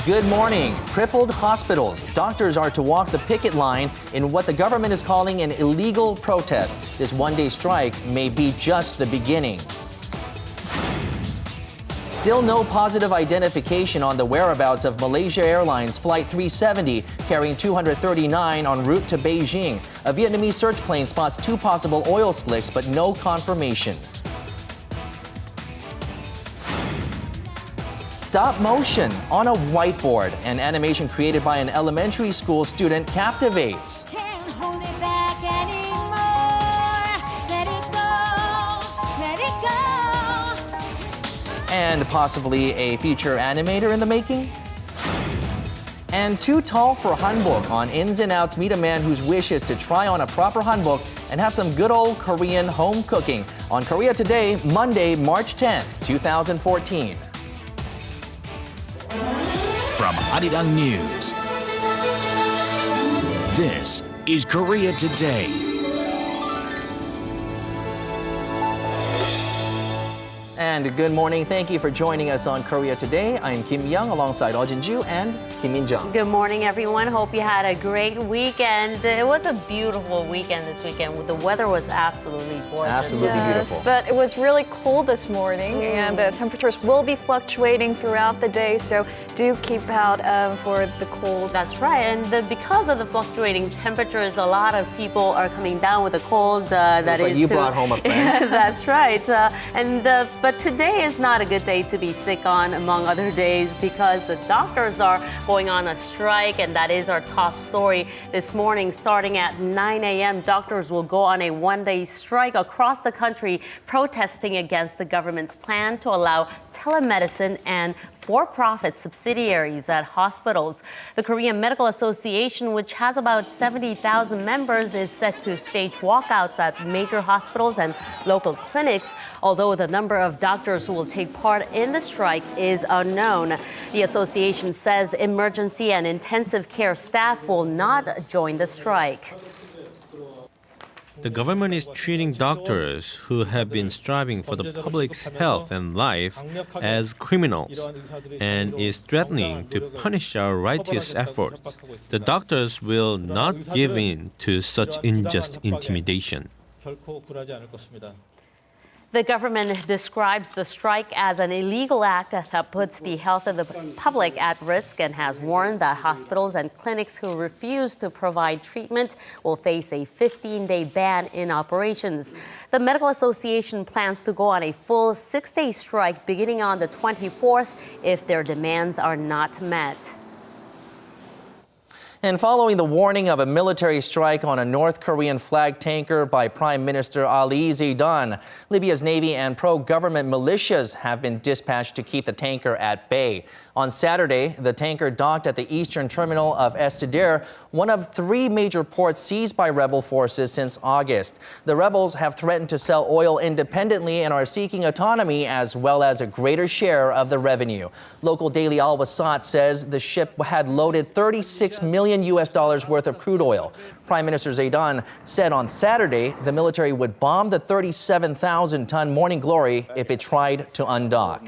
Good morning. Crippled hospitals. Doctors are to walk the picket line in what the government is calling an illegal protest. This one-day strike may be just the beginning. Still no positive identification on the whereabouts of Malaysia Airlines Flight 370 carrying 239 en route to Beijing. A Vietnamese search plane spots 2 possible oil slicks but no confirmation. Stop motion on a whiteboard. An animation created by an elementary school student captivates. Can't hold it back anymore. Let it go, let it go. And possibly a future animator in the making? And too tall for hanbok. On Ins&Outs, meet a man whose wish is to try on a proper hanbok and have some good old Korean home cooking. On Korea Today, Monday, March 10th, 2014. From Arirang News, this is Korea Today. And good morning. Thank you for joining us on Korea Today. I'm Kim Young alongside Oh Jin-ju and Kim Min-jung. Good morning, everyone. Hope you had a great weekend. It was a beautiful weekend this weekend. The weather was absolutely gorgeous. Absolutely beautiful. But it was really cold this morning, and the temperatures will be fluctuating throughout the day, so do keep out for the cold. That's right. And because of the fluctuating temperatures, a lot of people are coming down with a cold. You brought home a friend. That's right. But today is not a good day to be sick on, among other days, because the doctors are going on a strike, and that is our top story this morning. Starting at 9 a.m., doctors will go on a one-day strike across the country, protesting against the government's plan to allow telemedicine and for-profit subsidiaries at hospitals. The Korean Medical Association, which has about 70,000 members, is set to stage walkouts at major hospitals and local clinics, although the number of doctors who will take part in the strike is unknown. The association says emergency and intensive care staff will not join the strike. The government is treating doctors who have been striving for the public's health and life as criminals and is threatening to punish our righteous efforts. The doctors will not give in to such unjust intimidation. The government describes the strike as an illegal act that puts the health of the public at risk and has warned that hospitals and clinics who refuse to provide treatment will face a 15-day ban in operations. The Medical Association plans to go on a full 6-day strike beginning on the 24th if their demands are not met. And following the warning of a military strike on a North Korean flag tanker by Prime Minister Ali Zaidan, Libya's Navy and pro-government militias have been dispatched to keep the tanker at bay. On Saturday, the tanker docked at the eastern terminal of Estidir, one of 3 major ports seized by rebel forces since August. The rebels have threatened to sell oil independently and are seeking autonomy as well as a greater share of the revenue. Local daily Al Wasat says the ship had loaded $36 million worth of crude oil. Prime Minister Zaidan said on Saturday the military would bomb the 37,000-ton Morning Glory if it tried to undock.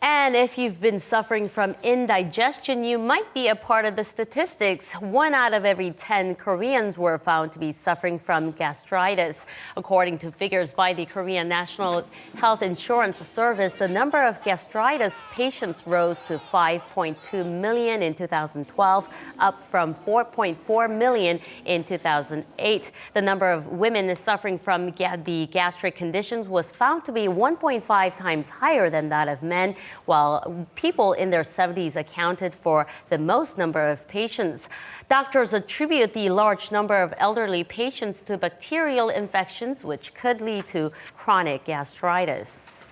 And if you've been suffering from indigestion, you might be a part of the statistics. 1 out of every 10 Koreans were found to be suffering from gastritis. According to figures by the Korean National Health Insurance Service, the number of gastritis patients rose to 5.2 million in 2012, up from 4.4 million in 2008. The number of women suffering from the gastric conditions was found to be 1.5 times higher than that of men, while people in their 70s accounted for the most number of patients. Doctors attribute the large number of elderly patients to bacterial infections, which could lead to chronic gastritis.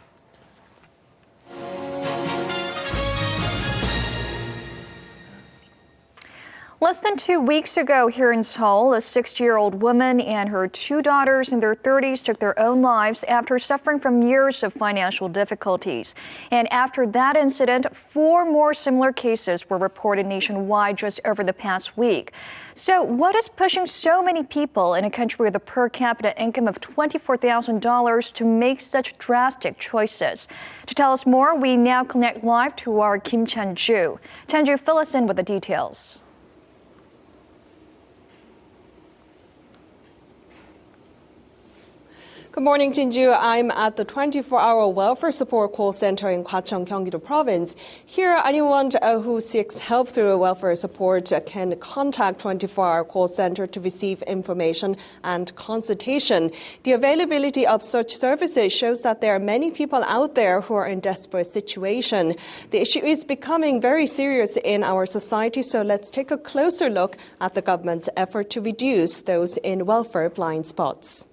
Less than 2 weeks ago here in Seoul, a 60-year-old woman and her 2 daughters in their 30s took their own lives after suffering from years of financial difficulties. And after that incident, 4 more similar cases were reported nationwide just over the past week. So what is pushing so many people in a country with a per capita income of $24,000 to make such drastic choices? To tell us more, we now connect live to our Kim Chan-ju. Chan-ju, fill us in with the details. Good morning, Jinju. I'm at the 24-hour welfare support call center in Gwacheong, Gyeonggi-do Province. Here, anyone who seeks help through welfare support can contact 24-hour call center to receive information and consultation. The availability of such services shows that there are many people out there who are in desperate situation. The issue is becoming very serious in our society, so let's take a closer look at the government's effort to reduce those in welfare blind spots.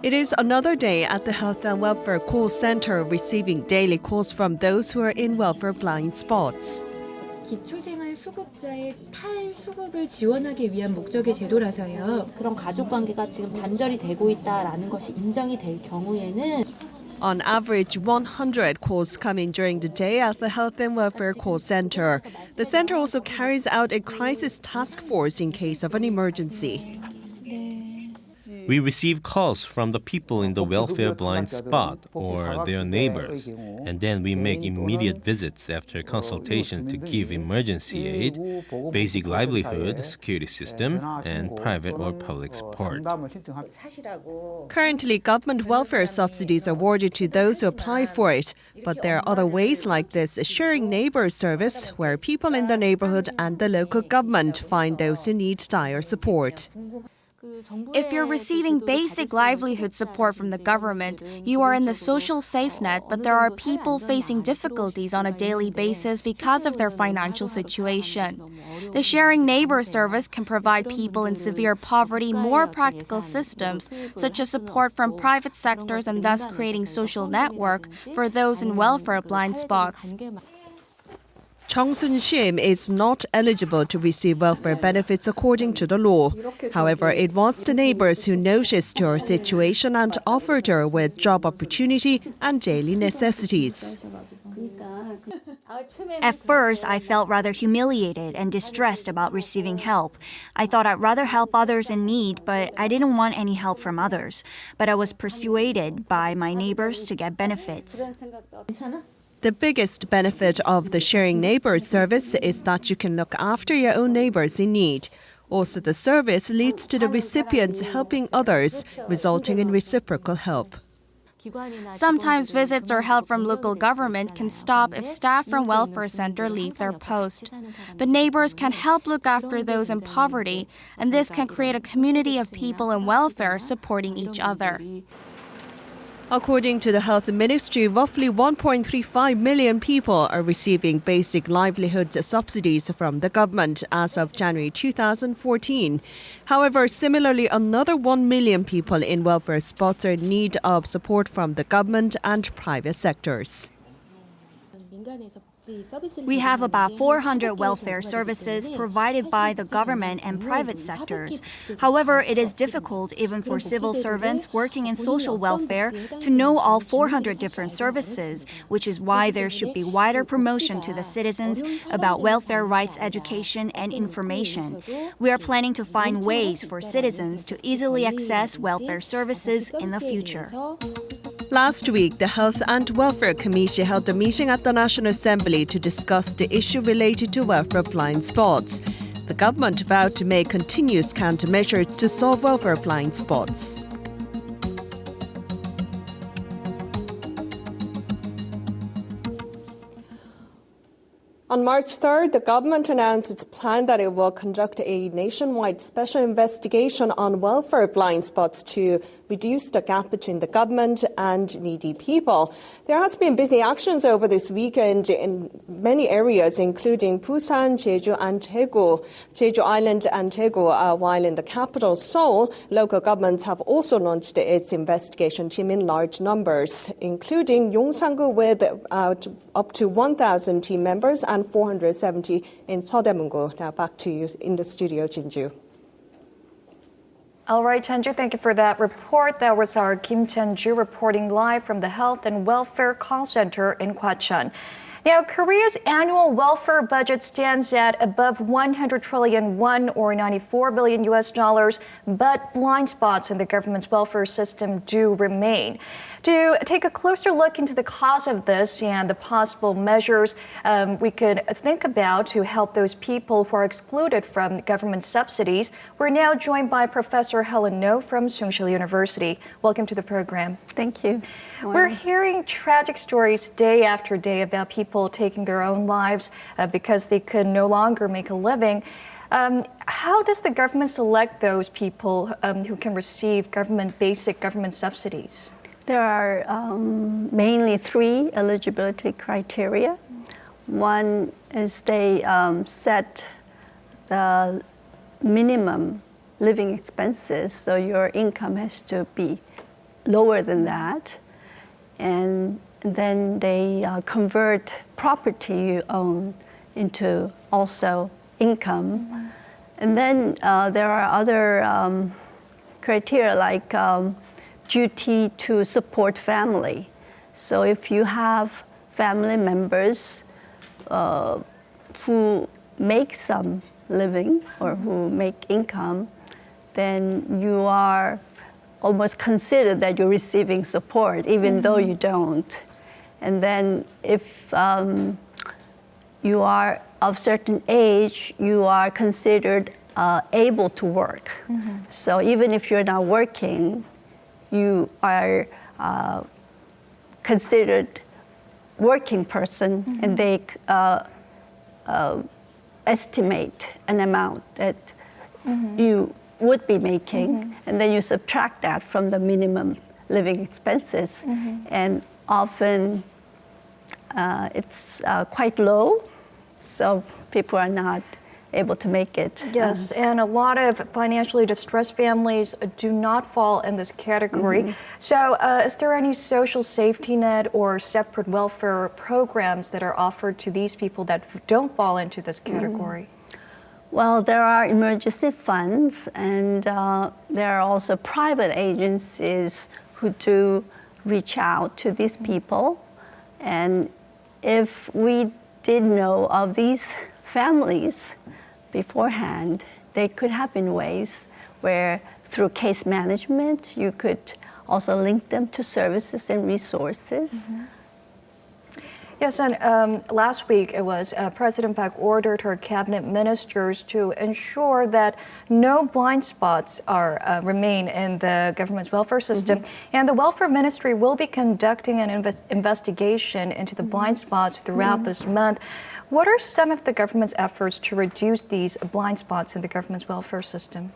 It is another day at the Health and Welfare Call Center receiving daily calls from those who are in welfare blind spots. 기초생활수급자의 탈수급을 지원하기 위한 목적의 제도라서요. 그런 가족 관계가 지금 단절이 되고 있다라는 것이 인정이 될 경우에는 On average, 100 calls come in during the day at the Health and Welfare Call Center. The center also carries out a crisis task force in case of an emergency. We receive calls from the people in the welfare blind spot or their neighbors, and then we make immediate visits after consultation to give emergency aid, basic livelihood, security system, and private or public support. Currently, government welfare subsidies are awarded to those who apply for it, but there are other ways like this sharing neighbor service where people in the neighborhood and the local government find those who need dire support. If you're receiving basic livelihood support from the government, you are in the social safe net, but there are people facing difficulties on a daily basis because of their financial situation. The Sharing Neighbor service can provide people in severe poverty more practical systems, such as support from private sectors and thus creating social network for those in welfare blind spots. Chung Sun-shim is not eligible to receive welfare benefits according to the law. However, it wants the neighbors who noticed her situation and offered her with job opportunity and daily necessities. At first, I felt rather humiliated and distressed about receiving help. I thought I'd rather help others in need, but I didn't want any help from others. But I was persuaded by my neighbors to get benefits. The biggest benefit of the Sharing Neighbors service is that you can look after your own neighbors in need. Also, the service leads to the recipients helping others, resulting in reciprocal help. Sometimes visits or help from local government can stop if staff from welfare center leave their post. But neighbors can help look after those in poverty, and this can create a community of people in welfare supporting each other. According to the Health Ministry, roughly 1.35 million people are receiving basic livelihood subsidies from the government as of January 2014. However, similarly, another 1 million people in welfare spots are in need of support from the government and private sectors. We have about 400 welfare services provided by the government and private sectors. However, it is difficult even for civil servants working in social welfare to know all 400 different services, which is why there should be wider promotion to the citizens about welfare rights education and information. We are planning to find ways for citizens to easily access welfare services in the future. Last week, the Health and Welfare Committee held a meeting at the National Assembly to discuss the issue related to welfare blind spots. The government vowed to make continuous countermeasures to solve welfare blind spots. On March 3rd, the government announced its plan that it will conduct a nationwide special investigation on welfare blind spots to reduce the gap between the government and needy people. There has been busy actions over this weekend in many areas, including Busan, Jeju, and Daegu, Jeju Island and Daegu, while in the capital, Seoul, local governments have also launched its investigation team in large numbers, including Yongsan-gu with up to 1,000 team members and 470 in Seodaemun-gu. Now back to you in the studio, Jinju. All right, Chanju, thank you for that report. That was our Kim Chanju reporting live from the Health and Welfare Call Center in Gwacheon. Now, Korea's annual welfare budget stands at above 100 trillion won, or $94 billion US, but blind spots in the government's welfare system do remain. To take a closer look into the cause of this and the possible measures we could think about to help those people who are excluded from government subsidies, we're now joined by Professor Helen No from Sungsil University. Welcome to the program. Thank you. We're hearing tragic stories day after day about people taking their own lives because they could no longer make a living. How does the government select those people who can receive basic government subsidies? There are mainly three eligibility criteria. One is they set the minimum living expenses, so your income has to be lower than that. And then they convert property you own into also income. And then there are other criteria like duty to support family. So if you have family members who make some living or who make income, then you are almost considered that you're receiving support, even though you don't. And then if you are of certain age, you are considered able to work. So even if you're not working, you are considered working person, and they estimate an amount that you would be making, and then you subtract that from the minimum living expenses. And often it's quite low, so people are not able to make it. Yes, and a lot of financially distressed families do not fall in this category. So is there any social safety net or separate welfare programs that are offered to these people that don't fall into this category? Well, there are emergency funds, and there are also private agencies who do reach out to these people. And if we did know of these families beforehand, there could have been ways where through case management, you could also link them to services and resources. Yes, and last week it was President Park ordered her cabinet ministers to ensure that no blind spots remain in the government's welfare system. And the welfare ministry will be conducting an investigation into the blind spots throughout this month. What are some of the government's efforts to reduce these blind spots in the government's welfare system?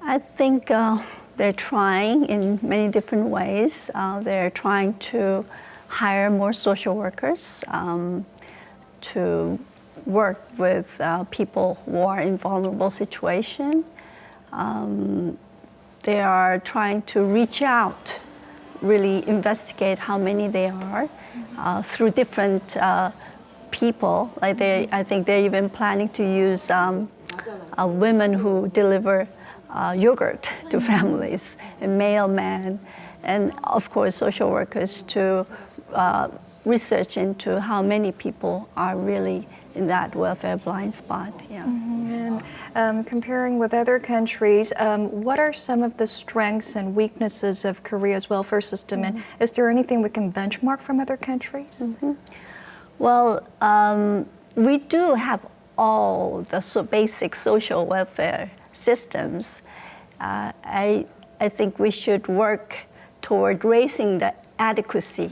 I think they're trying in many different ways. They're trying to hire more social workers to work with people who are in vulnerable situation. They are trying to reach out, really investigate how many they are through different people. Like I think they're even planning to use women who deliver yogurt to families, a mailman, and of course social workers to research into how many people are really in that welfare blind spot. And comparing with other countries, what are some of the strengths and weaknesses of Korea's welfare system, and is there anything we can benchmark from other countries? Well, we do have all the basic social welfare systems. I think we should work toward raising the adequacy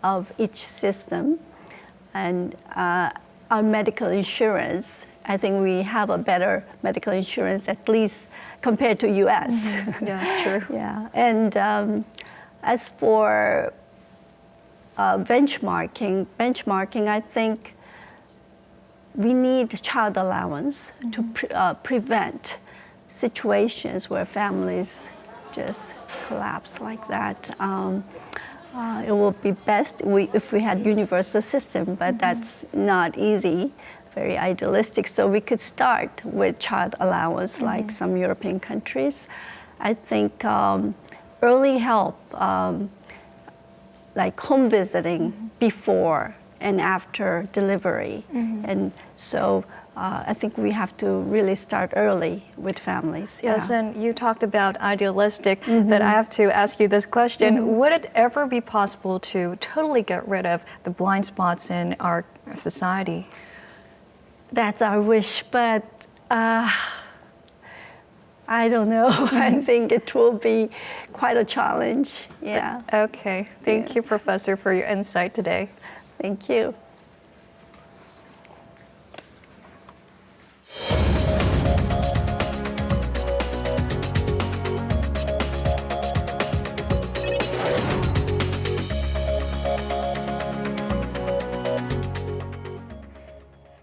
of each system. And our medical insurance. I think we have a better medical insurance, at least compared to U.S. Yeah, that's true. Yeah, and as for benchmarking, I think we need child allowance to prevent situations where families just collapse like that. It would be best if we had universal system, but that's not easy. Very idealistic. So we could start with child allowance like some European countries. I think early help, like home visiting before and after delivery. And so I think we have to really start early with families. Yes, and you talked about idealistic, but I have to ask you this question. Would it ever be possible to totally get rid of the blind spots in our society? That's our wish, but I don't know. I think it will be quite a challenge. Yeah. Okay. Thank you, Professor, for your insight today. Thank you.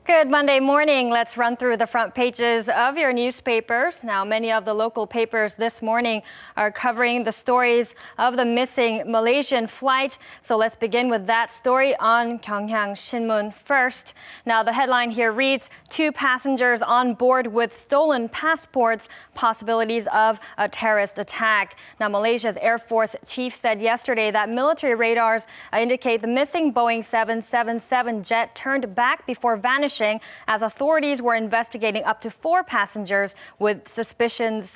Good Monday morning. Let's run through the front pages of your newspapers. Now, many of the local papers this morning are covering the stories of the missing Malaysian flight. So let's begin with that story on Gyeongyang Shinmun first. Now, the headline here reads, 2 passengers on board with stolen passports, possibilities of a terrorist attack. Now, Malaysia's Air Force chief said yesterday that military radars indicate the missing Boeing 777 jet turned back before vanishing, as authorities were investigating up to 4 passengers with suspicious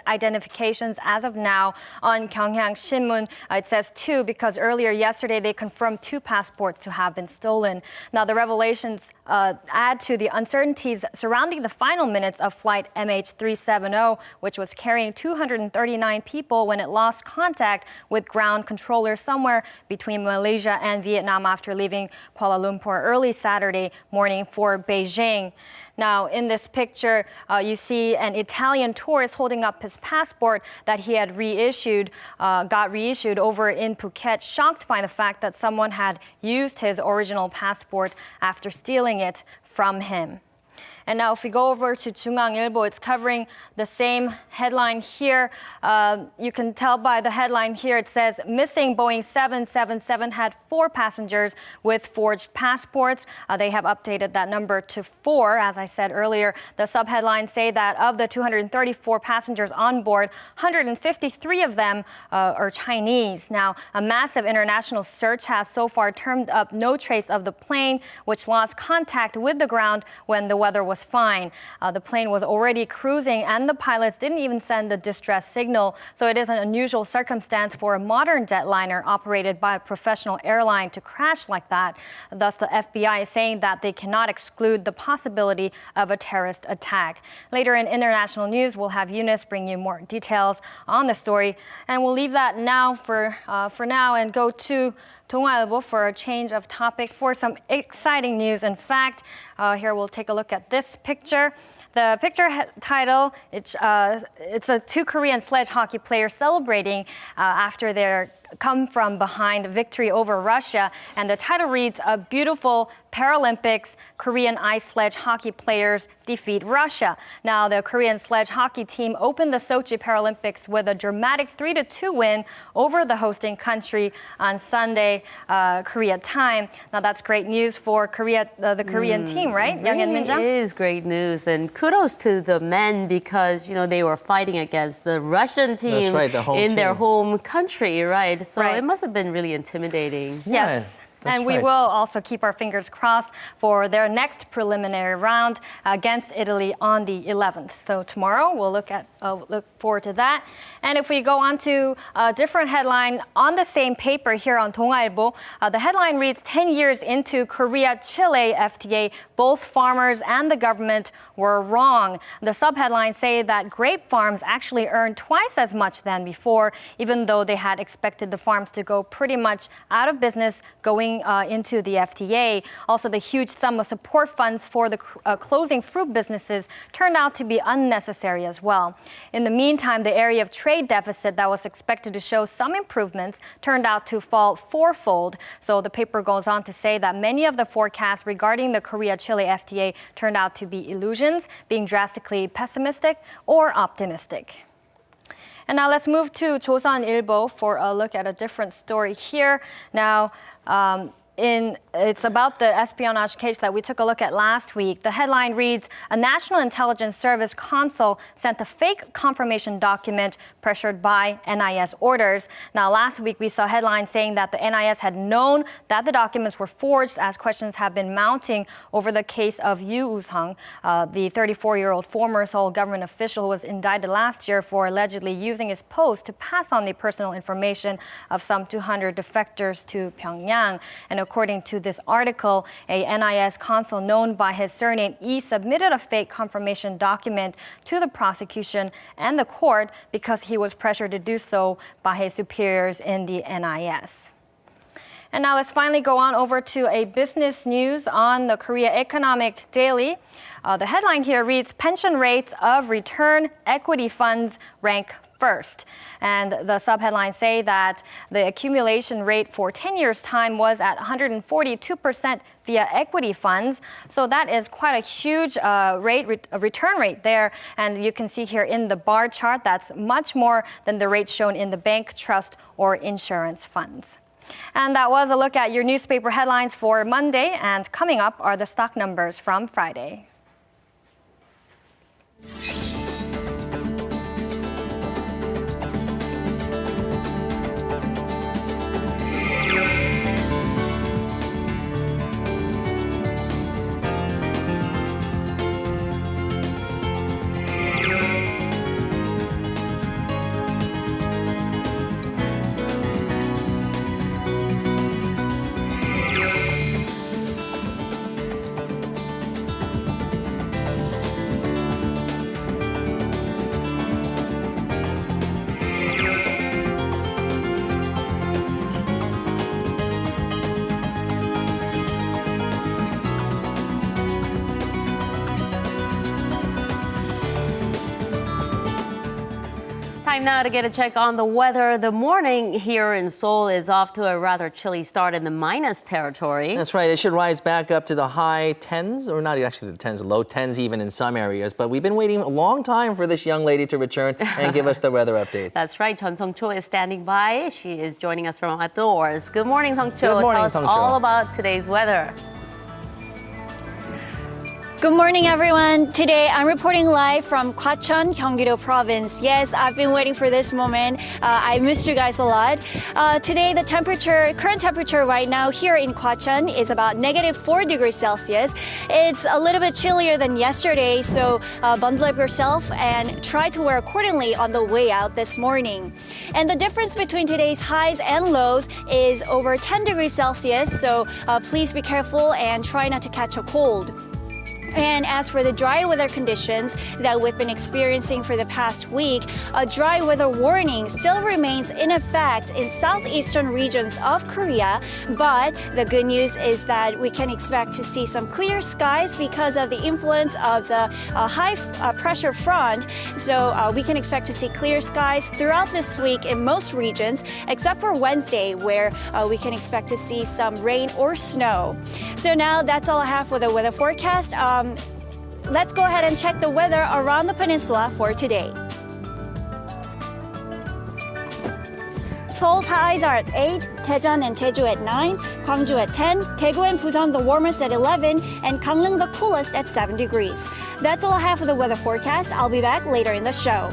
identifications as of now. On Gyeongyang Shinmun, it says 2 because earlier yesterday they confirmed 2 passports to have been stolen. Now, the revelations add to the uncertainties surrounding the final minutes of flight MH370, which was carrying 239 people when it lost contact with ground controllers somewhere between Malaysia and Vietnam after leaving Kuala Lumpur early Saturday morning for Beijing. Now, in this picture, you see an Italian tourist holding up his passport that he had got reissued over in Phuket, shocked by the fact that someone had used his original passport after stealing it from him. And now if we go over to 중앙일보, it's covering the same headline here. You can tell by the headline here, it says, missing Boeing 777 had 4 passengers with forged passports. They have updated that number to 4, as I said earlier. The subheadlines say that of the 234 passengers on board, 153 of them are Chinese. Now, a massive international search has so far turned up no trace of the plane, which lost contact with the ground when the weather was fine. The plane was already cruising and the pilots didn't even send a distress signal. So it is an unusual circumstance for a modern jetliner operated by a professional airline to crash like that. Thus, the FBI is saying that they cannot exclude the possibility of a terrorist attack. Later in international news, we'll have Eunice bring you more details on the story. And we'll leave that now for now and go to 동아일보 for a change of topic for some exciting news. In fact, here we'll take a look at this picture. The picture title, it's 2 Korean sledge hockey players celebrating after their come from behind victory over Russia. And the title reads, a beautiful Paralympics, Korean ice sledge hockey players defeat Russia. Now, the Korean sledge hockey team opened the Sochi Paralympics with a dramatic 3-2 win over the hosting country on Sunday, Korea time. Now, that's great news for Korea, the Korean team, right? It is great news, and kudos to the men because they were fighting against the Russian team. That's right, the home team. Their home country, right? So Right. it must have been really intimidating. Yes. And we will also keep our fingers crossed for their next preliminary round against Italy on the 11th. So tomorrow we'll look forward to that. And if we go on to a different headline on the same paper here on 동아일보, the headline reads, 10 years into Korea-Chile FTA, both farmers and the government were wrong. The subheadlines say that grape farms actually earned twice as much than before, even though they had expected the farms to go pretty much out of business going paying into the FTA. Also, the huge sum of support funds for the closing fruit businesses turned out to be unnecessary as well. In the meantime, the area of trade deficit that was expected to show some improvements turned out to fall fourfold. So the paper goes on to say that many of the forecasts regarding the Korea-Chile FTA turned out to be illusions, being drastically pessimistic or optimistic. And now let's move to 조선일보 for a look at a different story here. Now, it's about the espionage case that we took a look at last week. The headline reads, "A National Intelligence Service consul sent a fake confirmation document pressured by NIS orders." Now, last week we saw headlines saying that the NIS had known that the documents were forged, as questions have been mounting over the case of Yoo Woo-sung, the 34-year-old former Seoul government official who was indicted last year for allegedly using his post to pass on the personal information of some 200 defectors to Pyongyang. And according to this article, a NIS consul known by his surname Yi submitted a fake confirmation document to the prosecution and the court because he was pressured to do so by his superiors in the NIS. And now let's finally go on over to a business news on the Korea Economic Daily. The headline here reads, "Pension rates of return equity funds rank first." And the subheadlines say that the accumulation rate for 10 years' time was at 142% via equity funds. So that is quite a huge return rate there. And you can see here in the bar chart, that's much more than the rate shown in the bank, trust, or insurance funds. And that was a look at your newspaper headlines for Monday. And coming up are the stock numbers from Friday. Time now to get a check on the weather. The morning here in Seoul is off to a rather chilly start in the minus territory. That's right. It should rise back up to the high 10s, or not actually the 10s, the low 10s even in some areas. But we've been waiting a long time for this young lady to return and give us the weather updates. That's right. Chun Sung-cho is standing by. She is joining us from outdoors. Good morning, Sung-cho. Good morning, Tell us Sung-cho. all about today's weather. Good morning, everyone. Today, I'm reporting live from Gwacheon, Gyeonggi-do Province. Yes, I've been waiting for this moment. I missed you guys a lot. Today, the current temperature right now here in Gwacheon is about -4 degrees Celsius. It's a little bit chillier than yesterday, so bundle up yourself and try to wear accordingly on the way out this morning. And the difference between today's highs and lows is over 10 degrees Celsius, so please be careful and try not to catch a cold. And as for the dry weather conditions that we've been experiencing for the past week, a dry weather warning still remains in effect in southeastern regions of Korea. But the good news is that we can expect to see some clear skies because of the influence of the high pressure front. So we can expect to see clear skies throughout this week in most regions, except for Wednesday, where we can expect to see some rain or snow. So now that's all I have for the weather forecast. Let's go ahead and check the weather around the peninsula for today. Seoul's highs are at 8, Daejeon and Jeju at 9, Gwangju at 10, Daegu and Busan the warmest at 11, and Gangneung the coolest at 7 degrees. That's all I have for the weather forecast. I'll be back later in the show.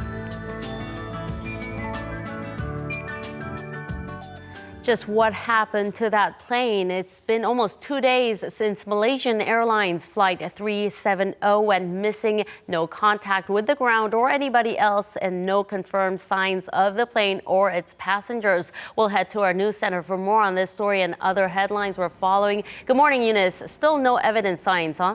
Just what happened to that plane? It's been almost 2 days since Malaysian Airlines Flight 370 went missing. No contact with the ground or anybody else, and no confirmed signs of the plane or its passengers. We'll head to our news center for more on this story and other headlines we're following. Good morning, Eunice. Still no evidence signs, huh?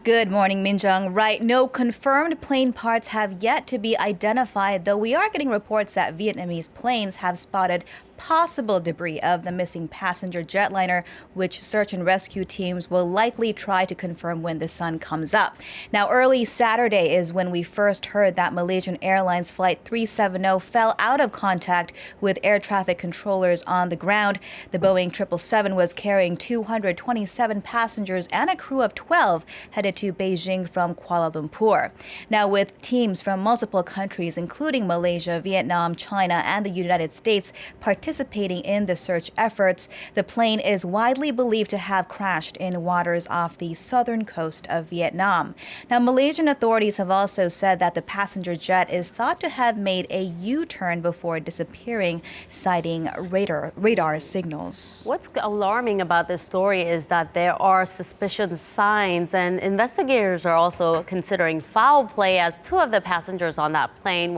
Good morning, Minjung. Right, no confirmed plane parts have yet to be identified, though we are getting reports that Vietnamese planes have spotted possible debris of the missing passenger jetliner, which search and rescue teams will likely try to confirm when the sun comes up. Now, early Saturday is when we first heard that Malaysian Airlines Flight 370 fell out of contact with air traffic controllers on the ground. The Boeing 777 was carrying 227 passengers and a crew of 12 headed to Beijing from Kuala Lumpur. Now, with teams from multiple countries, including Malaysia, Vietnam, China, and the United States participating in the search efforts, the plane is widely believed to have crashed in waters off the southern coast of Vietnam. Now, Malaysian authorities have also said that the passenger jet is thought to have made a U-turn before disappearing, citing radar signals. What's alarming about this story is that there are suspicious signs, and investigators are also considering foul play as two of the passengers on that plane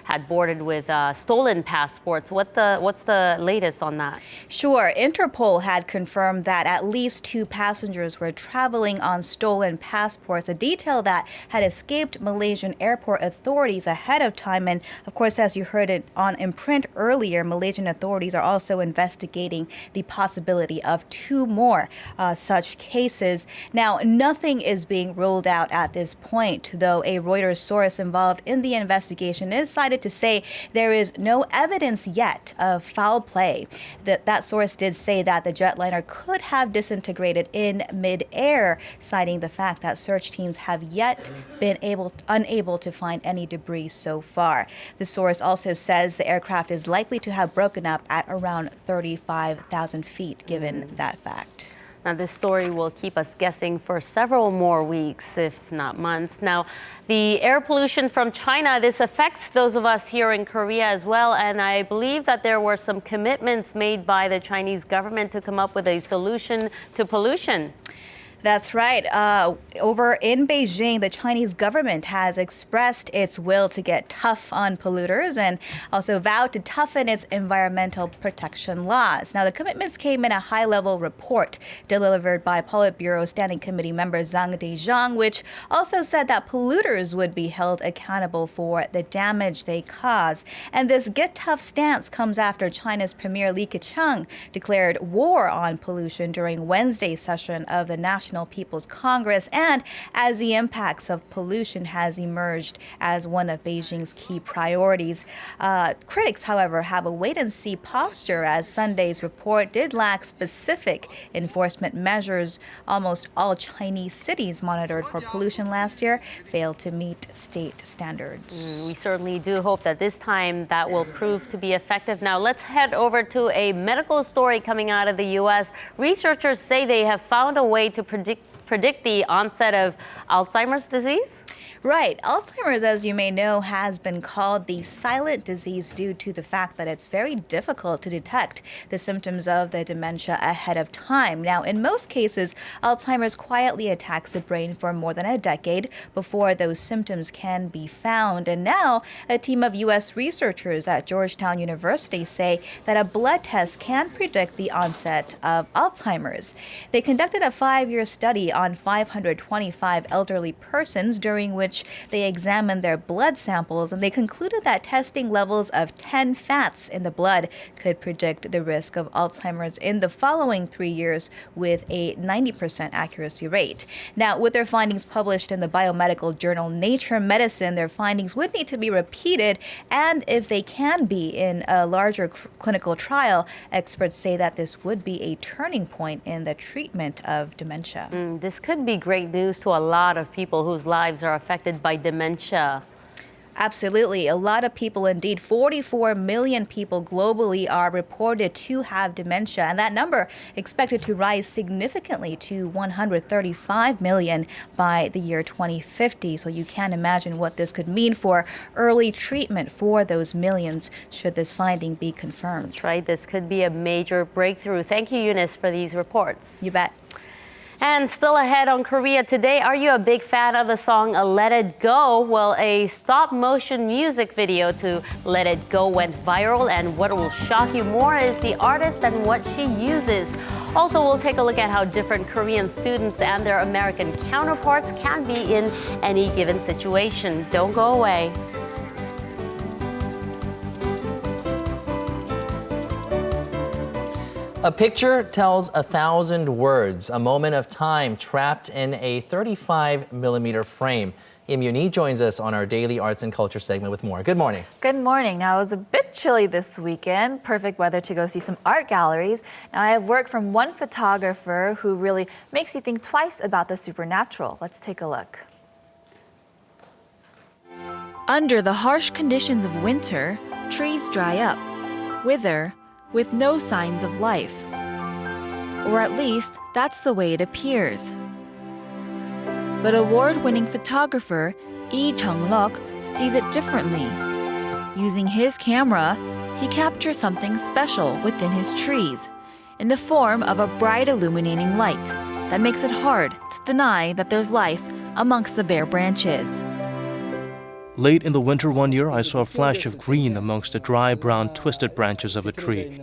had boarded with stolen passports. What's the latest on that? Sure. Interpol had confirmed that at least 2 passengers were traveling on stolen passports, a detail that had escaped Malaysian airport authorities ahead of time. And of course, as you heard it on in print earlier, Malaysian authorities are also investigating the possibility of 2 more such cases. Now, nothing is being ruled out at this point, though a Reuters source involved in the investigation is cited to say there is no evidence yet of foul play. That source did say that the jetliner could have disintegrated in mid-air, citing the fact that search teams have yet been unable to find any debris so far. The source also says the aircraft is likely to have broken up at around 35,000 feet, given that fact. Now, this story will keep us guessing for several more weeks, if not months. Now, the air pollution from China, this affects those of us here in Korea as well. And I believe that there were some commitments made by the Chinese government to come up with a solution to pollution. That's right. Over in Beijing, the Chinese government has expressed its will to get tough on polluters and also vowed to toughen its environmental protection laws. Now, the commitments came in a high-level report delivered by Politburo Standing Committee member Zhang Dezhang, which also said that polluters would be held accountable for the damage they cause. And this get tough stance comes after China's Premier Li Keqiang declared war on pollution during Wednesday's session of the National People's Congress, and as the impacts of pollution has emerged as one of Beijing's key priorities. Critics, however, have a wait-and-see posture as Sunday's report did lack specific enforcement measures. Almost all Chinese cities monitored for pollution last year failed to meet state standards. We certainly do hope that this time that will prove to be effective. Now, let's head over to a medical story coming out of the U.S. Researchers say they have found a way to predict the onset of Alzheimer's disease? Right. Alzheimer's, as you may know, has been called the silent disease due to the fact that it's very difficult to detect the symptoms of the dementia ahead of time. Now, in most cases, Alzheimer's quietly attacks the brain for more than a decade before those symptoms can be found. And now, a team of U.S. researchers at Georgetown University say that a blood test can predict the onset of Alzheimer's. They conducted a 5-year study on 525 elderly persons, during which they examined their blood samples, and they concluded that testing levels of 10 fats in the blood could predict the risk of Alzheimer's in the following 3 years with a 90% accuracy rate. Now, with their findings published in the biomedical journal Nature Medicine, their findings would need to be repeated, and if they can be in a larger clinical trial, experts say that this would be a turning point in the treatment of dementia. This could be great news to a lot of people whose lives are affected by dementia. Absolutely. A lot of people indeed. 44 million people globally are reported to have dementia, and that number expected to rise significantly to 135 million by the year 2050. So you can imagine what this could mean for early treatment for those millions should this finding be confirmed. That's right. This could be a major breakthrough. Thank you, Eunice, for these reports. You bet. And still ahead on Korea Today, are you a big fan of the song Let It Go? Well, a stop-motion music video to Let It Go went viral, and what will shock you more is the artist and what she uses. Also, we'll take a look at how different Korean students and their American counterparts can be in any given situation. Don't go away. A picture tells 1,000 words, a moment of time trapped in a 35mm frame. Im Yuni joins us on our daily arts and culture segment with more. Good morning. Good morning. Now, it was a bit chilly this weekend. Perfect weather to go see some art galleries. Now, I have work from one photographer who really makes you think twice about the supernatural. Let's take a look. Under the harsh conditions of winter, trees dry up, wither, with no signs of life. Or at least, that's the way it appears. But award-winning photographer Lee Jung-luk sees it differently. Using his camera, he captures something special within his trees, in the form of a bright illuminating light that makes it hard to deny that there's life amongst the bare branches. Late in the winter one year, I saw a flash of green amongst the dry, brown, twisted branches of a tree.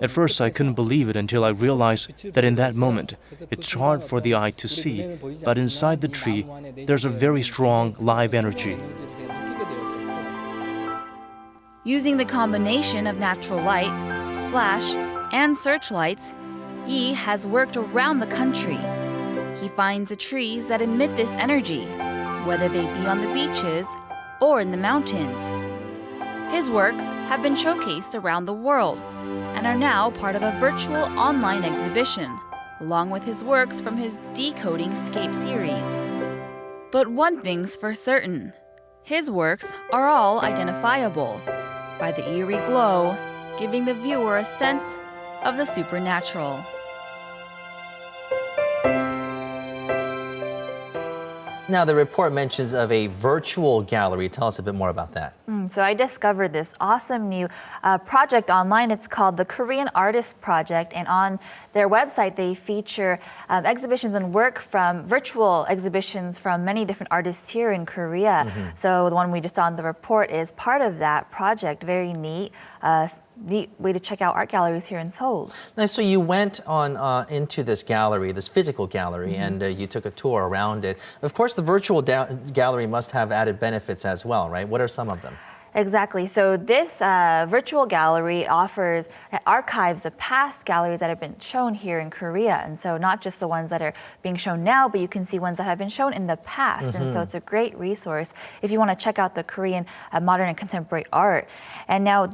At first, I couldn't believe it until I realized that in that moment, it's hard for the eye to see, but inside the tree, there's a very strong, live energy. Using the combination of natural light, flash, and searchlights, Yi has worked around the country. He finds the trees that emit this energy, whether they be on the beaches or in the mountains. His works have been showcased around the world and are now part of a virtual online exhibition, along with his works from his Decoding Scape series. But one thing's for certain, his works are all identifiable by the eerie glow, giving the viewer a sense of the supernatural. Now, the report mentions of a virtual gallery. Tell us a bit more about that. So I discovered this awesome new project online. It's called the Korean Artist Project, and on their website they feature exhibitions and work from virtual exhibitions from many different artists here in Korea. So the one we just saw in the report is part of that project. Very neat. Neat way to check out art galleries here in Seoul. Now, so you went on into this gallery, this physical gallery, and you took a tour around it. Of course, the virtual gallery must have added benefits as well, right? What are some of them? Exactly. So this virtual gallery offers archives of past galleries that have been shown here in Korea. And so not just the ones that are being shown now, but you can see ones that have been shown in the past. And so it's a great resource if you want to check out the Korean modern and contemporary art. And now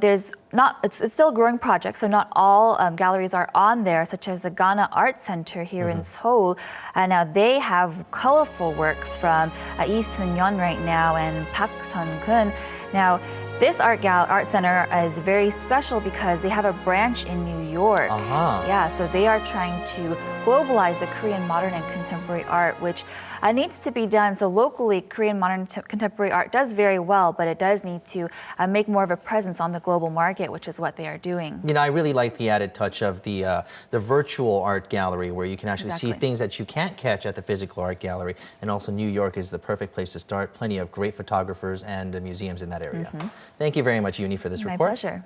it's still a growing project, so not all galleries are on there, such as the Ghana Art Center here in Seoul. Now they have colorful works from Lee Sun-yeon right now and Park Sun-kun. Now, this art center is very special because they have a branch in New York. Yeah, so they are trying to globalize the Korean modern and contemporary art, which needs to be done. So locally, Korean modern contemporary art does very well, but it does need to make more of a presence on the global market, which is what they are doing. You know, I really like the added touch of the virtual art gallery, where you can actually see things that you can't catch at the physical art gallery. And also, New York is the perfect place to start. Plenty of great photographers and museums in that area. Thank you very much, Uni, for this report. My pleasure.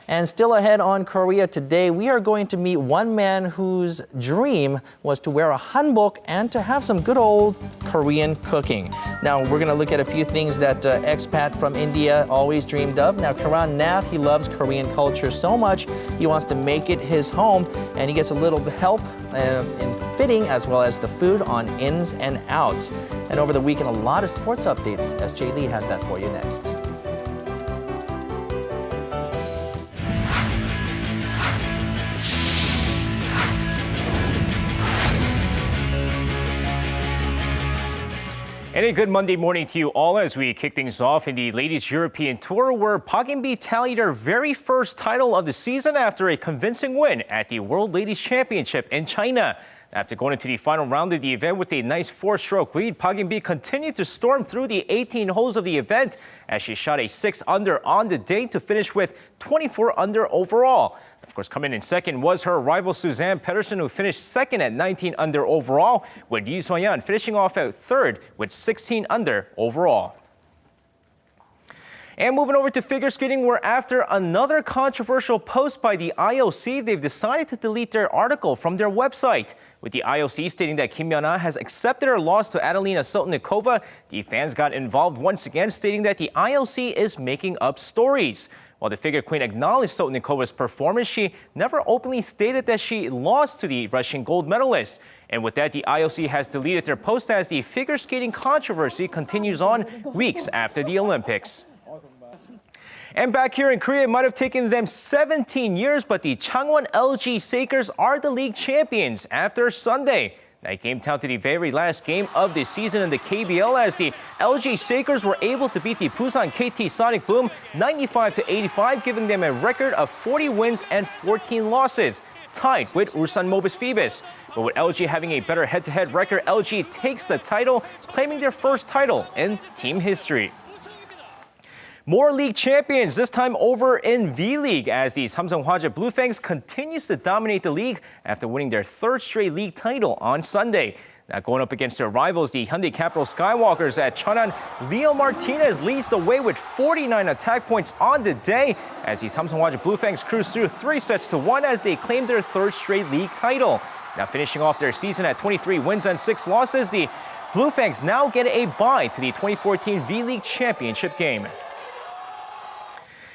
And still ahead on Korea Today, we are going to meet one man whose dream was to wear a hanbok and to have some good old Korean cooking. Now, we're going to look at a few things that expat from India always dreamed of. Now, Kiran Nath, he loves Korean culture so much, he wants to make it his home, and he gets a little help in fitting as well as the food on Ins and Outs. And over the weekend, a lot of sports updates. SJ Lee has that for you next. And a good Monday morning to you all as we kick things off in the ladies' European Tour, where Park In-bi tallied her very first title of the season after a convincing win at the World Ladies Championship in China. After going into the final round of the event with a nice 4-stroke lead, Park In-bi continued to storm through the 18 holes of the event as she shot a 6-under on the day to finish with 24 under overall. Of course, coming in second was her rival Suzanne Pedersen, who finished second at 19 under overall, with Yu So-yeon finishing off at third with 16 under overall. And moving over to figure skating, where after another controversial post by the IOC, they've decided to delete their article from their website. With the IOC stating that Kim Yeon-ah has accepted her loss to Adelina Sotnikova, the fans got involved once again, stating that the IOC is making up stories. While the figure queen acknowledged Sotnikova's performance, she never openly stated that she lost to the Russian gold medalist. And with that, the IOC has deleted their post as the figure skating controversy continues on weeks after the Olympics. And back here in Korea, it might have taken them 17 years, but the Changwon LG Sakers are the league champions after Sunday. That game down to the very last game of the season in the KBL as the LG Sakers were able to beat the Busan KT Sonic Boom 95-85, giving them a record of 40 wins and 14 losses, tied with Ulsan Mobis Phoebus. But with LG having a better head-to-head record, LG takes the title, claiming their first title in team history. More league champions, this time over in V-League, as the Samsung Hwaja Blue Fangs continues to dominate the league after winning their third straight league title on Sunday. Now going up against their rivals, the Hyundai Capital Skywalkers at Cheonan, Leo Martinez leads the way with 49 attack points on the day as the Samsung Hwaja Blue Fangs cruise through 3-1 as they claim their third straight league title. Now finishing off their season at 23 wins and 6 losses, the Blue Fangs now get a bye to the 2014 V-League Championship game.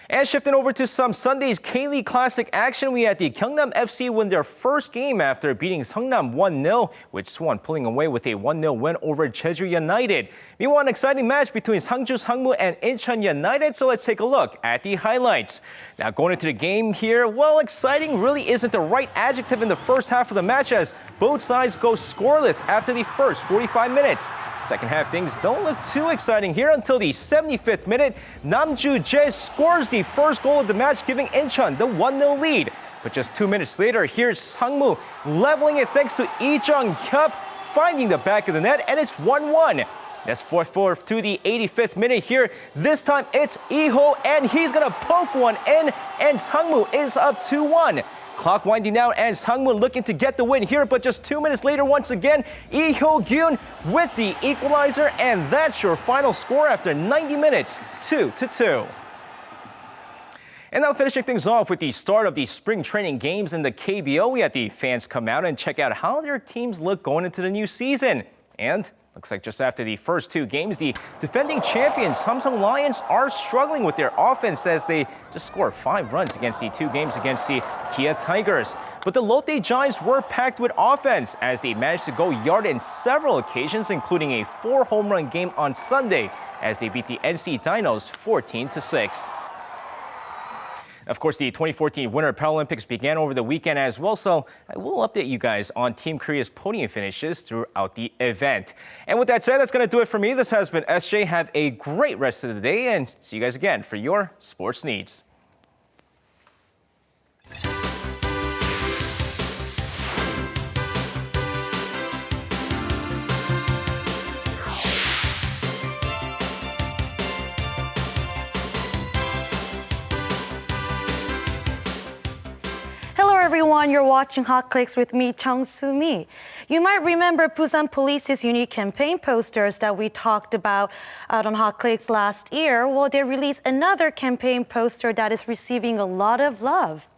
And shifting over to some Sunday's K-League Classic action, we had the Gyeongnam FC win their first game after beating Seongnam 1-0, with Suwon pulling away with a 1-0 win over Jeju United. Meanwhile, an exciting match between Sangju Sangmu and Incheon United, so let's take a look at the highlights. Now going into the game here, well, exciting really isn't the right adjective in the first half of the match as both sides go scoreless after the first 45 minutes. Second half, things don't look too exciting here until the 75th minute. Namju Jae scores the first goal of the match, giving Incheon the 1-0 lead. But just 2 minutes later, here's Sangmu leveling it thanks to Lee Jung-hyup finding the back of the net, and it's 1-1. That's 4-4 to the 85th minute here. This time it's Iho, and he's gonna poke one in, and Sangmu is up 2-1. Clock winding down, and Sangmu looking to get the win here, but just 2 minutes later, once again, Lee Hyo-gyun with the equalizer, and that's your final score after 90 minutes, 2-2. And now finishing things off with the start of the spring training games in the KBO, we had the fans come out and check out how their teams look going into the new season. And looks like just after the first 2 games, the defending champions Samsung Lions are struggling with their offense as they just scored 5 runs against the 2 games against the Kia Tigers. But the Lotte Giants were packed with offense as they managed to go yard in several occasions, including a 4-home run game on Sunday as they beat the NC Dinos 14-6. Of course, the 2014 Winter Paralympics began over the weekend as well, so I will update you guys on Team Korea's podium finishes throughout the event. And with that said, that's going to do it for me. This has been SJ. Have a great rest of the day, and see you guys again for your sports needs. Everyone, you're watching Hot Clicks with me, Chung Soo-mi. You might remember Busan Police's unique campaign posters that we talked about out on Hot Clicks last year. Well, they released another campaign poster that is receiving a lot of love.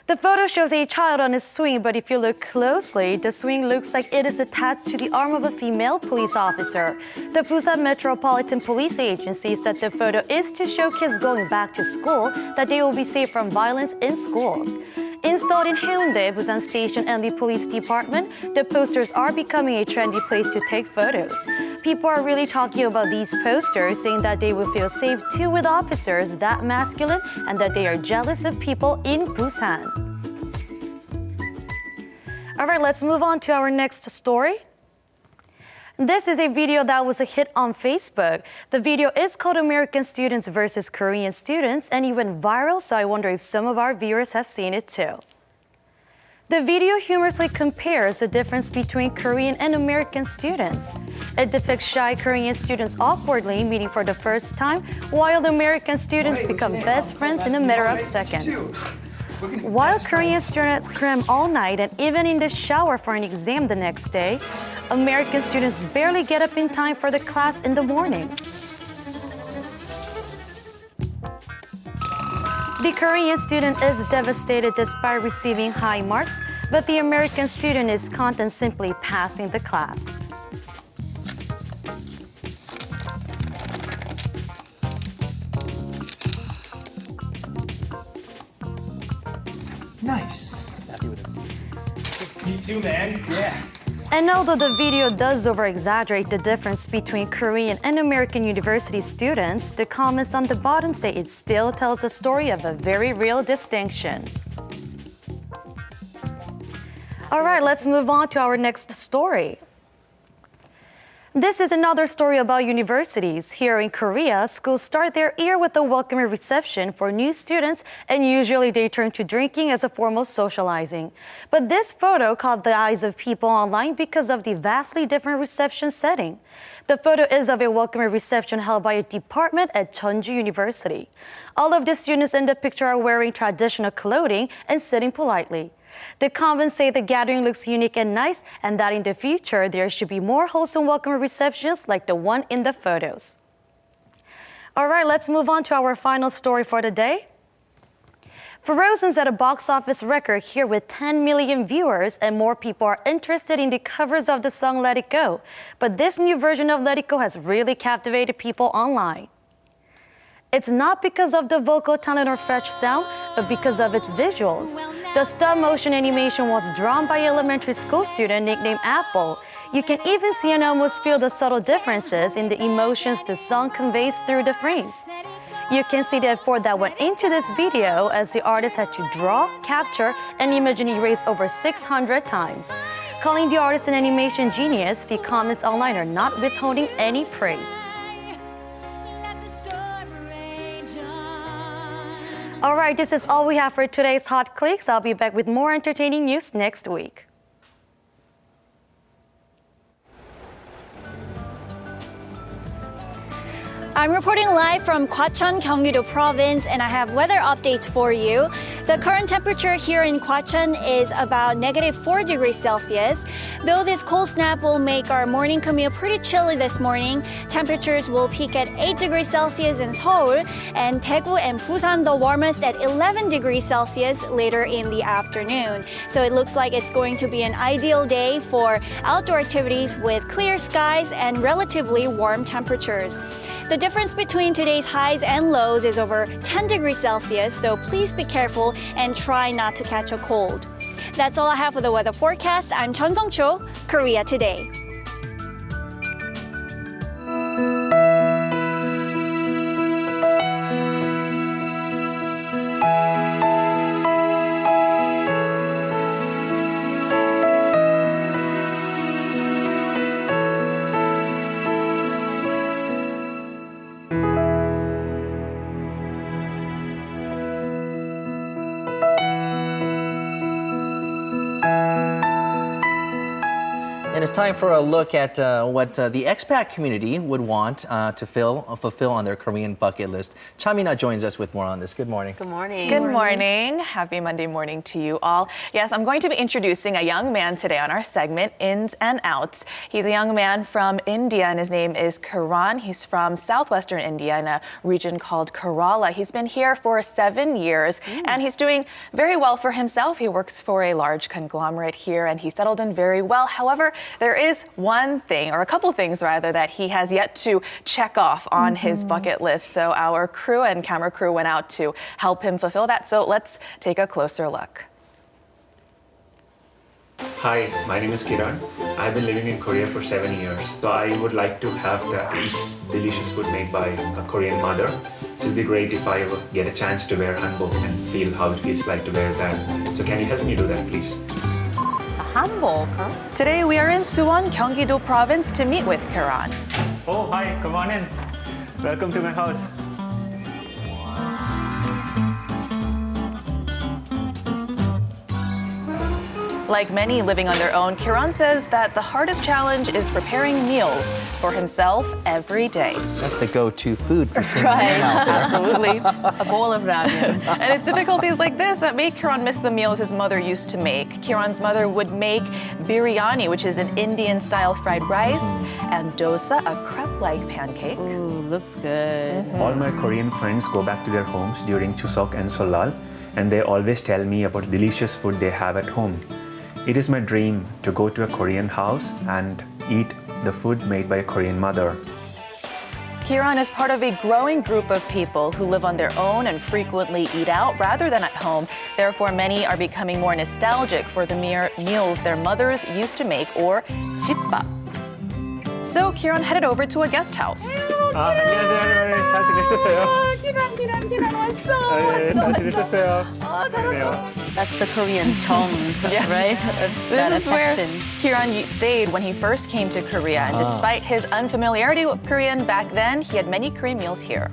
The photo shows a child on a swing, but if you look closely, the swing looks like it is attached to the arm of a female police officer. The Busan Metropolitan Police Agency said the photo is to show kids going back to school that they will be safe from violence in schools. Installed in Haeundae, Busan Station, and the police department, the posters are becoming a trendy place to take photos. People are really talking about these posters, saying that they will feel safe too with officers that masculine and that they are jealous of people in Busan. All right, let's move on to our next story. This is a video that was a hit on Facebook. The video is called American Students versus Korean Students, and it went viral, so I wonder if some of our viewers have seen it too. The video humorously compares the difference between Korean and American students. It depicts shy Korean students awkwardly meeting for the first time, while the American students become best friends in a matter of seconds. While Korean students cram all night and even in the shower for an exam the next day, American students barely get up in time for the class in the morning. The Korean student is devastated despite receiving high marks, but the American student is content simply passing the class. Nice. Happy with it. Me too, man. Yeah. And although the video does over-exaggerate the difference between Korean and American university students, the comments on the bottom say it still tells the story of a very real distinction. All right, let's move on to our next story. This is another story about universities. Here in Korea, schools start their year with a welcoming reception for new students, and usually they turn to drinking as a form of socializing. But this photo caught the eyes of people online because of the vastly different reception setting. The photo is of a welcoming reception held by a department at Jeonju University. All of the students in the picture are wearing traditional clothing and sitting politely. The comments say the gathering looks unique and nice, and that in the future there should be more wholesome welcoming receptions like the one in the photos. All right, let's move on to our final story for the day. Frozen set a box office record here with 10 million viewers, and more people are interested in the covers of the song Let It Go. But this new version of Let It Go has really captivated people online. It's not because of the vocal talent or fresh sound, but because of its visuals. The stop-motion animation was drawn by an elementary school student nicknamed Apple. You can even see and almost feel the subtle differences in the emotions the song conveys through the frames. You can see the effort that went into this video, as the artist had to draw, capture, and image and erase over 600 times. Calling the artist an animation genius, the comments online are not withholding any praise. All right, this is all we have for today's Hot Clicks. I'll be back with more entertaining news next week. I'm reporting live from Gwacheon, Gyeonggi-do Province, and I have weather updates for you. The current temperature here in Gwacheon is about -4 degrees Celsius. Though this cold snap will make our morning commute pretty chilly this morning, temperatures will peak at 8 degrees Celsius in Seoul, and Daegu and Busan the warmest at 11 degrees Celsius later in the afternoon. So it looks like it's going to be an ideal day for outdoor activities with clear skies and relatively warm temperatures. The difference between today's highs and lows is over 10 degrees Celsius, so please be careful and try not to catch a cold. That's all I have for the weather forecast. I'm Chun Song-cho, Korea Today. And it's time for a look at what the expat community would want to fulfill on their Korean bucket list. Chamina joins us with more on this. Good morning. Good morning. Good morning. Happy Monday morning to you all. Yes, I'm going to be introducing a young man today on our segment, Ins and Outs. He's a young man from India, and his name is Kiran. He's from southwestern India in a region called Kerala. He's been here for 7 years, and he's doing very well for himself. He works for a large conglomerate here, and he settled in very well. However, there is one thing, or a couple things rather, that he has yet to check off on his bucket list. So our crew and camera crew went out to help him fulfill that. So let's take a closer look. Hi, my name is Kiran. I've been living in Korea for 7 years. So I would like to eat delicious food made by a Korean mother. So it'd be great if I would get a chance to wear hanbok and feel how it feels like to wear that. So can you help me do that, please? Hanbok, huh? Today we are in Suwon, Gyeonggi-do Province to meet with Kiran. Oh, hi, come on in. Welcome to my house. Like many living on their own, Kiran says that the hardest challenge is preparing meals for himself every day. That's the go-to food for single men out there. Absolutely. A bowl of ramen. And it's difficulties like this that make Kiran miss the meals his mother used to make. Kiran's mother would make biryani, which is an Indian-style fried rice, and dosa, a crepe-like pancake. Ooh, looks good. All my Korean friends go back to their homes during Chuseok and Solal, and they always tell me about delicious food they have at home. It is my dream to go to a Korean house and eat the food made by a Korean mother. Kiran is part of a growing group of people who live on their own and frequently eat out rather than at home. Therefore, many are becoming more nostalgic for the meals their mothers used to make, or 집밥. So Kiran headed over to a guest house. 안녕하세요. 잘 지내셨어요? Kiran 왔어. 잘 지내셨어요? That's the Korean 정, right? That This is where affection. Kiran stayed when he first came to Korea. And despite his unfamiliarity with Korean back then, he had many Korean meals here.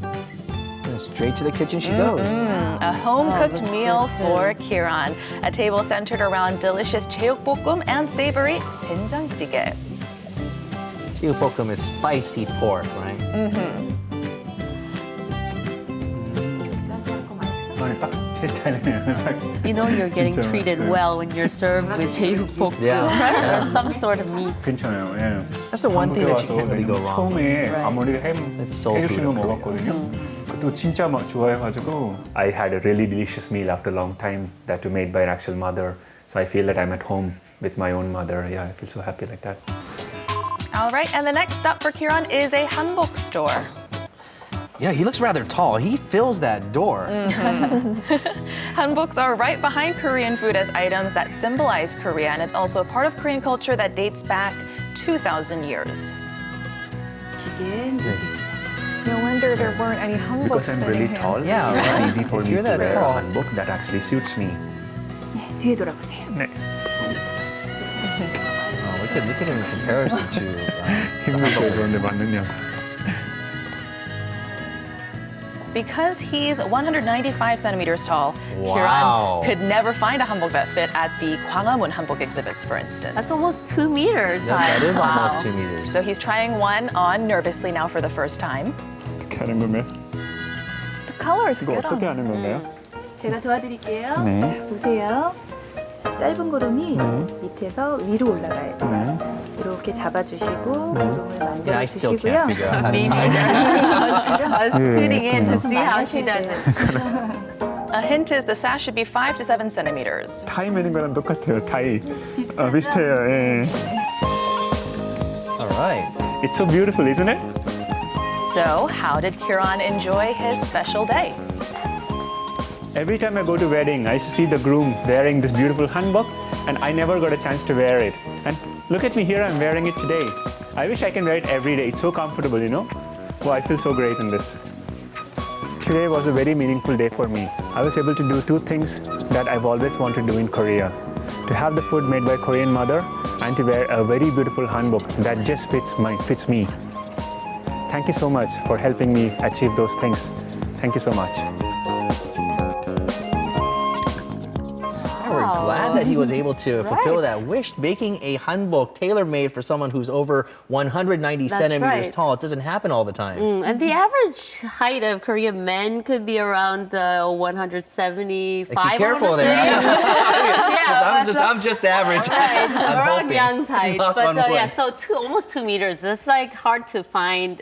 And straight to the kitchen she goes. A home-cooked meal for Kiran. A table centered around delicious 제육볶음 and savory 된장찌개. 제육볶음 is spicy pork, right? 제 스타일이네요. You know you're getting treated well when you're served with 제육볶음, Yeah. right? Or some sort of meat. 괜찮아요. 예. That's the one thing that you can't really go wrong. 처음에 아무리 It's soul food 해주시는 거 in 먹었거든요. 그것도 진짜 막 좋아해가지고. I had a really delicious meal after a long time that was made by an actual mother. So I feel that I'm at home with my own mother. Yeah, I feel so happy like that. All right, and the next stop for Kiran is a hanbok store. Yeah, he looks rather tall. He fills that door. Hanboks are right behind Korean food as items that symbolize Korea, and it's also a part of Korean culture that dates back 2,000 years. No wonder there weren't any hanboks Because I'm really fitting him. tall, Yeah, it's right. not easy for If me you're to that wear tall. a hanbok that actually suits me. 뒤에 돌아보세요. 네. Oh, look at him in comparison to. 힘들죠, 그런데 맞느냐. Because he's 195 centimeters tall, Wow. Kiran could never find a hanbok that fit at the Gwanghwamun hanbok exhibits, for instance. That's almost 2 meters. That is Wow. almost 2 meters. So he's trying one on nervously now for the first time. 어떻게 하는 건가요? The color is 이거 good 어떻게 on 하는 건가요? 제가 도와드릴게요. 네. 보세요. 자, 짧은 구름이 밑에서 위로 올라가야 돼요. 이렇게 잡아주시고 구름을 Yeah, I still 만들어주시고요. can't figure out how to Me tie neither. I was tuning in to see how she does it. A hint is the sash should be 5 to 7 centimeters. 타이 매는 거랑 똑같아요. 타이. 비슷해요. 예. All right. It's so beautiful, isn't it? So, how did Kiran enjoy his special day? Every time I go to wedding, I used to see the groom wearing this beautiful hanbok, and I never got a chance to wear it. And look at me here, I'm wearing it today. I wish I can wear it every day. It's so comfortable, you know? Oh, I feel so great in this. Today was a very meaningful day for me. I was able to do 2 things that I've always wanted to do in Korea. To have the food made by Korean mother and to wear a very beautiful hanbok that just fits me. Thank you so much for helping me achieve those things. Thank you so much. We're glad that he was able to fulfill that wish, making a hanbok tailor-made for someone who's over 190 That's centimeters right. tall. It doesn't happen all the time. And the average height of Korean men could be around 175. Be careful I wanna there. say. Yeah, I'm just average. Right, I'm around hoping. Young's height. Knock But on yeah, wood. so almost 2 meters. It's like hard to find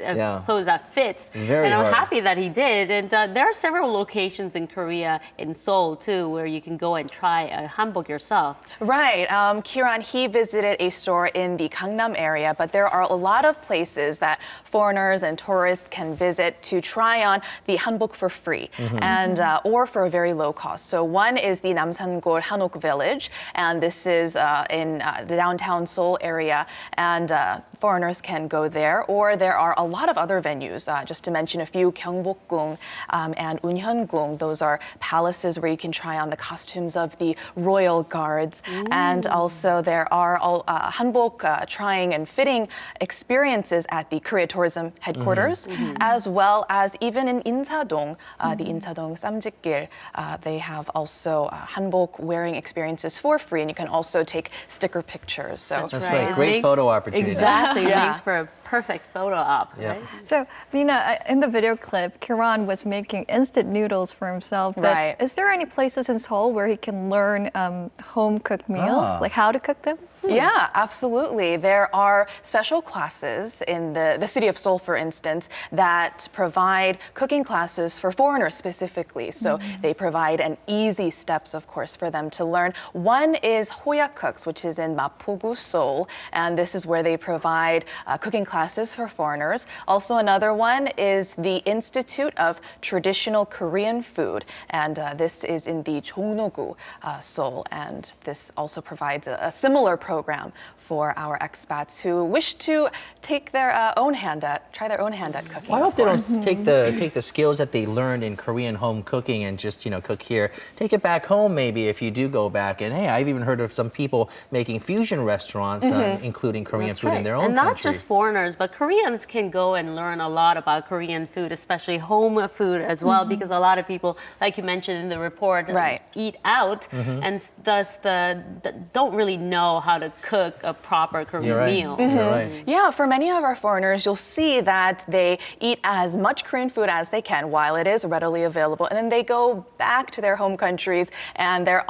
clothes that fits. Very and I'm hard. happy that he did. And there are several locations in Korea, in Seoul too, where you can go and try a hanbok yourself. Right. Kiran, he visited a store in the Gangnam area, but there are a lot of places that foreigners and tourists can visit to try on the hanbok for free and or for a very low cost. So one is the Namsan-gol Hanok Village, and this is in the downtown Seoul area, and foreigners can go there. Or there are a lot of other venues, just to mention a few, Gyeongbokgung and Unhyungung. Those are palaces where you can try on the costumes of the royal guards. And also there are hanbok trying and fitting experiences at the Korea Tourism headquarters, as well as even in Insadong, the Insadong Samjikgil. They have also hanbok wearing experiences for free, and you can also take sticker pictures. So That's right. Great photo opportunity. Exactly. It Yeah. makes for a perfect photo op. Yeah. Right? So, Mina, in the video clip, Kiran was making instant noodles for himself. But Right. is there any places in Seoul where he can learn home-cooked meals, like how to cook them? Yeah, absolutely. There are special classes in the city of Seoul, for instance, that provide cooking classes for foreigners specifically. So they provide an easy steps, of course, for them to learn. One is Hoya Cooks, which is in Mapogu, Seoul, and this is where they provide cooking classes classes for foreigners. Also, another one is the Institute of Traditional Korean Food, and this is in the Jongno-gu, Seoul. And this also provides a similar program for our expats who wish to take their try their own hand at cooking. Well, I hope they don't take the skills that they learned in Korean home cooking and just cook here. Take it back home maybe if you do go back. And hey, I've even heard of some people making fusion restaurants, including Korean food in their own country. And not country. just foreigners, but Koreans can go and learn a lot about Korean food, especially home food as well, because a lot of people, like you mentioned in the report, eat out and thus don't really know how to cook a proper Korean meal. Yeah, for many of our foreigners, you'll see that they eat as much Korean food as they can while it is readily available, and then they go back to their home countries, and there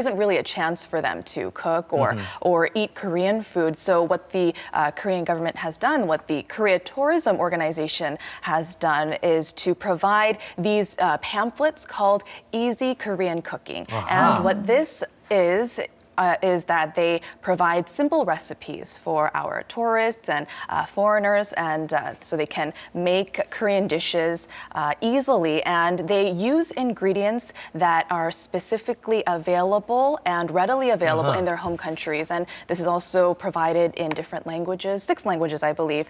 isn't really a chance for them to cook or eat Korean food. So what the Korean government has done, what the Korea Tourism Organization has done, is to provide these pamphlets called Easy Korean Cooking. And what this is that they provide simple recipes for our tourists and foreigners, and so they can make Korean dishes easily. And they use ingredients that are specifically available and readily available in their home countries. And this is also provided in different languages, 6 languages, I believe,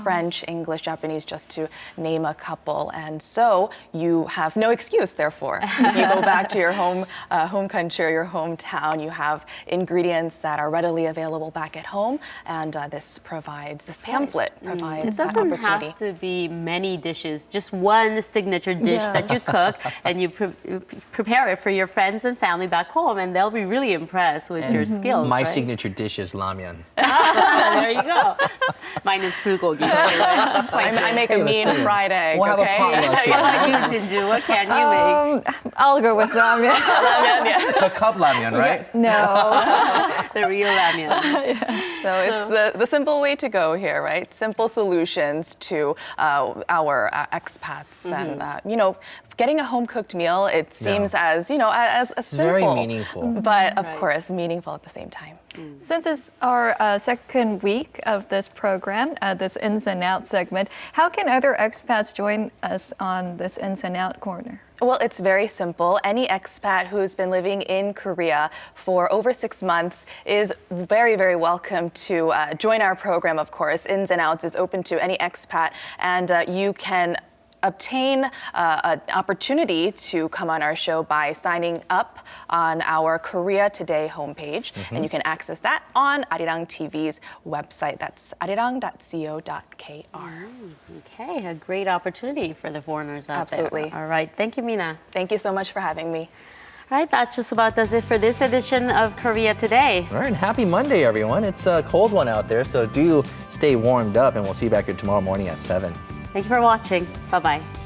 French, English, Japanese, just to name a couple. And so you have no excuse, therefore. If you go back to your home country or your hometown, you have ingredients that are readily available back at home, and this pamphlet provides that opportunity. It doesn't have to be many dishes, just one signature dish that you cook, and you prepare it for your friends and family back home, and they'll be really impressed with your skills. My signature dish is ramyeon. There you go. Mine is bulgogi. I make a mean fried egg. We'll have a potluck. What about you, Jinju? What can you make? I'll go with ramen. The cup ramyeon, right? No. The real ramyeon. So it's the simple way to go here, right? Simple solutions to our expats, and getting a home-cooked meal. It seems as simple, very meaningful, but of course meaningful at the same time. Since it's our second week of this program, this Ins and Outs segment, how can other expats join us on this Ins and Out corner? Well, it's very simple. Any expat who's been living in Korea for over 6 months is very, very welcome to join our program, of course. Ins and Outs is open to any expat, and you can obtain an opportunity to come on our show by signing up on our Korea Today homepage. And you can access that on Arirang TV's website. That's arirang.co.kr. Okay, a great opportunity for the foreigners out there. Absolutely. All right, thank you, Mina. Thank you so much for having me. All right, that just about does it for this edition of Korea Today. All right, and happy Monday, everyone. It's a cold one out there, so do stay warmed up, and we'll see you back here tomorrow morning at 7. Thank you for watching. Bye-bye.